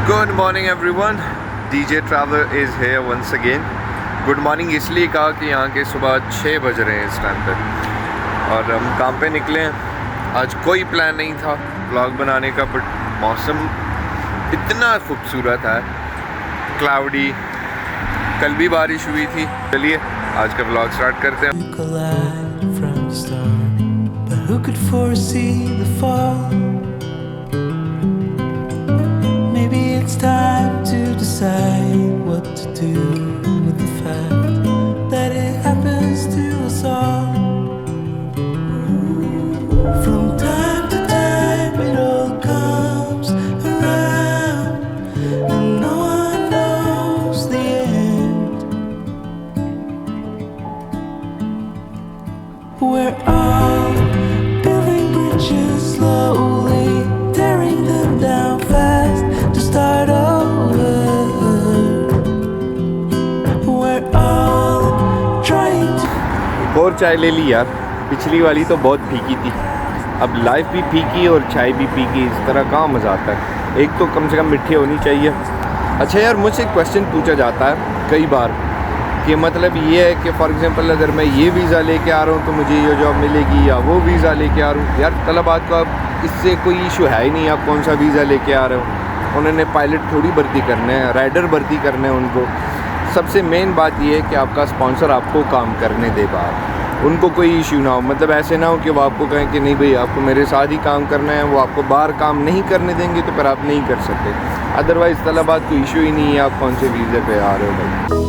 Good morning everyone, DJ traveller is here once again. Good morning इसलिए कहा कि यहाँ के सुबह 6 बज रहे हैं इस टाइम पे और हम काम पे निकले हैं। आज कोई प्लान नहीं था व्लॉग बनाने का, बट मौसम इतना खूबसूरत है, क्लाउडी, कल भी बारिश हुई थी। चलिए आज का व्लॉग स्टार्ट करते हैं। It's time to decide what to do with the fact that it happens to us all. From time to time it all comes around and no one knows the end. We're all building bridges slowly, tearing them down fast to start over. We're all trying to. और चाय ले ली यार, पिछली वाली तो बहुत फीकी थी, अब लाइफ भी फीकी और चाय भी फीकी। इस तरह कहाँ मज़ा आता है, एक तो कम से कम मीठी होनी चाहिए। अच्छा यार, मुझसे एक क्वेश्चन पूछा जाता है कई बार कि मतलब ये है कि फॉर एग्जांपल अगर मैं ये वीज़ा लेके आ रहा हूँ तो मुझे ये जॉब मिलेगी, या वो वीज़ा लेके आ रहा हूँ। यार तलबात का इससे कोई इशू है ही नहीं, आप कौन सा वीज़ा लेके आ रहे हो। उन्होंने पायलट थोड़ी भर्ती करने हैं, राइडर भर्ती करने हैं उनको। सबसे मेन बात ये है कि आपका स्पॉन्सर आपको काम करने दे बाहर, उनको कोई इशू ना हो। मतलब ऐसे ना हो कि वो आपको कहें कि नहीं भाई आपको मेरे साथ ही काम करना है, वो आपको बाहर काम नहीं करने देंगे तो फिर आप नहीं कर सकते। अदरवाइज़ तलबात कोई इशू ही नहीं है आप कौन से वीज़े पे आ रहे हो भाई।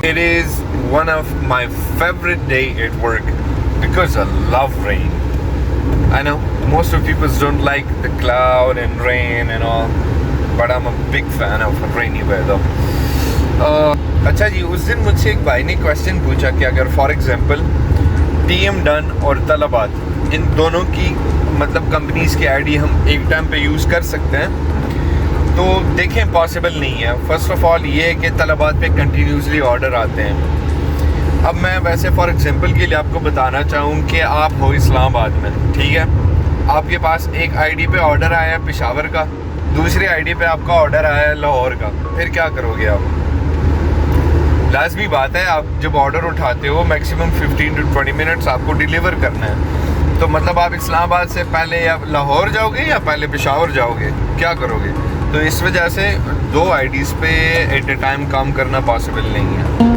It is one of my favorite day at work because I love rain. I know most of people don't like the cloud and rain and all, but I'm a big fan of rainy weather. अच्छा जी, उस दिन मुझसे एक भाई ने question पूछा कि अगर फॉर एग्जांपल TM डन और तलबात इन दोनों की मतलब कंपनीज की आईडी हम एक टाइम पे यूज़ कर सकते हैं, तो देखें पॉसिबल नहीं है। फ़र्स्ट ऑफ़ ऑल ये है कि तलबात पे कंटिन्यूसली ऑर्डर आते हैं। अब मैं वैसे फॉर एग्जांपल के लिए आपको बताना चाहूँ कि आप हो इस्लामाबाद में, ठीक है, आपके पास एक आईडी पे ऑर्डर आया है पेशावर का, दूसरी आईडी पे आपका ऑर्डर आया है लाहौर का, फिर क्या करोगे आप। लाजमी बात है आप जब ऑर्डर उठाते हो मैक्सिमम 15 to 20 मिनट्स आपको डिलीवर करना है, तो मतलब आप इस्लामाबाद से पहले या लाहौर जाओगे या पहले पेशावर जाओगे, क्या करोगे। तो इस वजह से दो आईडीज़ पे एट ए टाइम काम करना पॉसिबल नहीं है।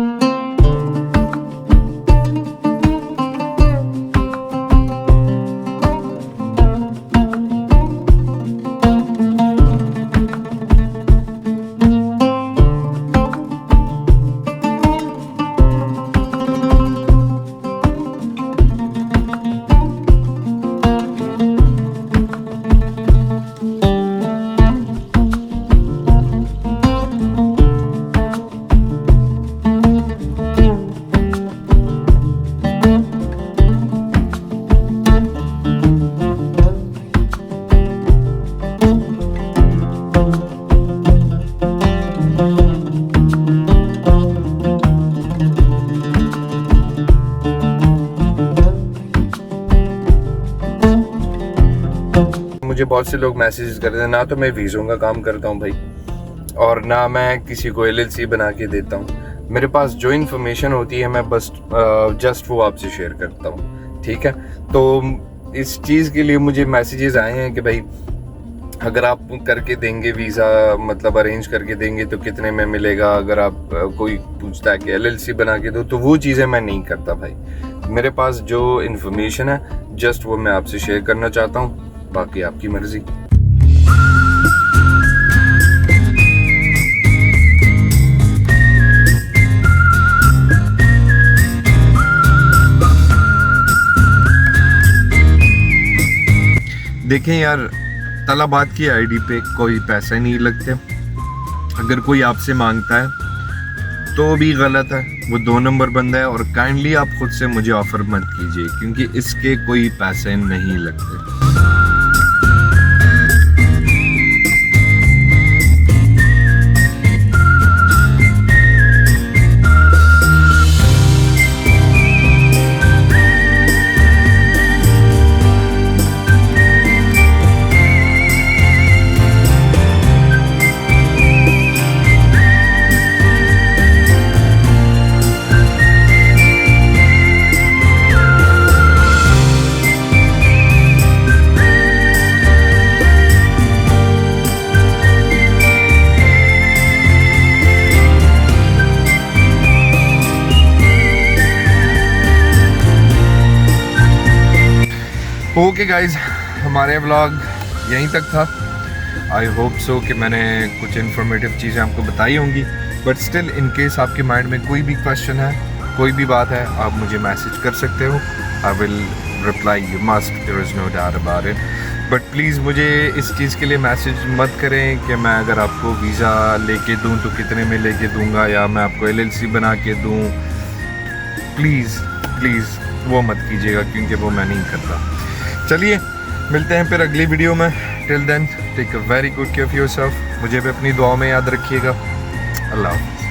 मुझे बहुत से लोग मैसेजेस करते हैं, ना तो मैं वीज़ों का काम करता हूँ भाई, और ना मैं किसी को LLC बना के देता हूँ। मेरे पास जो इन्फॉर्मेशन होती है मैं बस जस्ट वो आपसे शेयर करता हूँ, ठीक है। तो इस चीज़ के लिए मुझे मैसेजेस आए हैं कि भाई अगर आप करके देंगे वीज़ा, मतलब अरेंज करके देंगे तो कितने में मिलेगा, अगर आप कोई पूछता है कि LLC बना के दो, तो वो चीज़ें मैं नहीं करता भाई। मेरे पास जो इन्फॉर्मेशन है जस्ट वो मैं आपसे शेयर करना चाहता हूँ, बाकी आपकी मर्ज़ी। देखें यार, तलबात की आईडी पे कोई पैसे नहीं लगते। अगर कोई आपसे मांगता है तो भी गलत है, वो 2 नंबर बंदा है। और काइंडली आप खुद से मुझे ऑफर मत कीजिए, क्योंकि इसके कोई पैसे नहीं लगते। ओके गाइज, हमारे व्लॉग यहीं तक था। आई होप सो कि मैंने कुछ इन्फॉर्मेटिव चीज़ें आपको बताई होंगी, बट स्टिल इन केस आपके माइंड में कोई भी क्वेश्चन है, कोई भी बात है, आप मुझे मैसेज कर सकते हो। I will reply you must, there is no doubt about it. But please मुझे इस चीज़ के लिए मैसेज मत करें कि मैं अगर आपको वीज़ा लेके दूँ तो कितने में लेके दूँगा, या मैं आपको LLC बना के दूँ। प्लीज़ प्लीज़ वो मत कीजिएगा, क्योंकि वो मैं नहीं करता। चलिए मिलते हैं फिर अगली वीडियो में। Till then take a very good care of yourself. मुझे भी अपनी दुआओं में याद रखिएगा। अल्लाह हाफ़िज़।